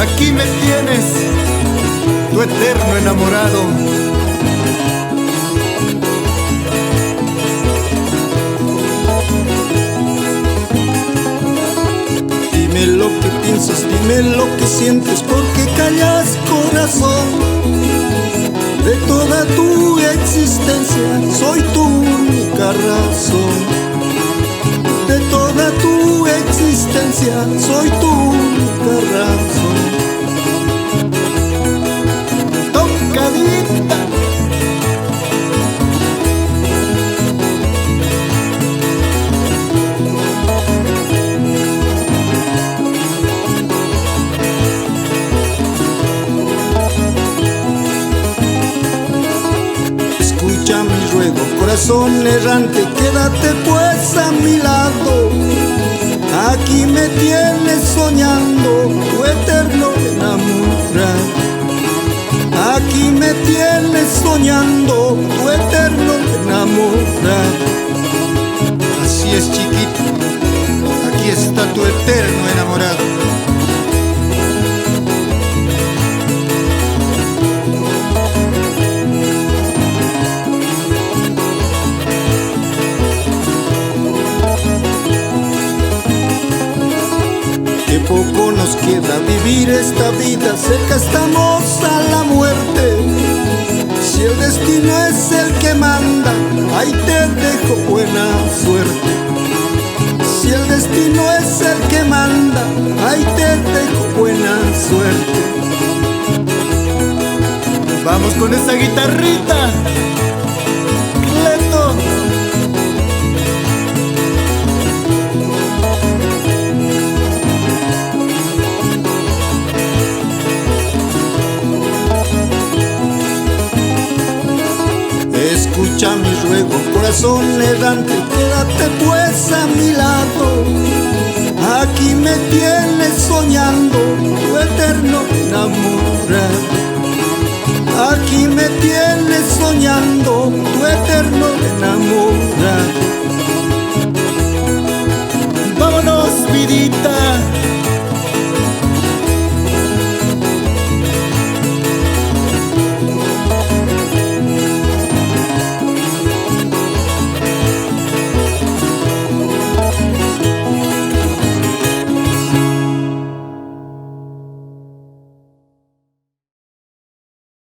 Aquí me tienes, tu eterno enamorado. Dime lo que piensas, dime lo que sientes, porque callas, corazón. De toda tu existencia soy tu única razón. De toda tu existencia soy tu única razón. Tocadita. Escucha mi ruego, corazón errante, quédate pues a mi lado. Aquí me tienes soñando, tu eterno enamorado. Aquí me tienes soñando, tu eterno enamorado. Así es, chiquito, aquí está tu eterno enamorado. Que poco nos queda vivir esta vida, cerca estamos a la muerte. Si el destino es el que manda, ahí te dejo buena suerte. Si el destino es el que manda, ahí te dejo buena suerte. Vamos con esa guitarrita, Cleto. Escucha mi ruego, corazón errante, quédate pues a mi lado. Aquí me tienes soñando,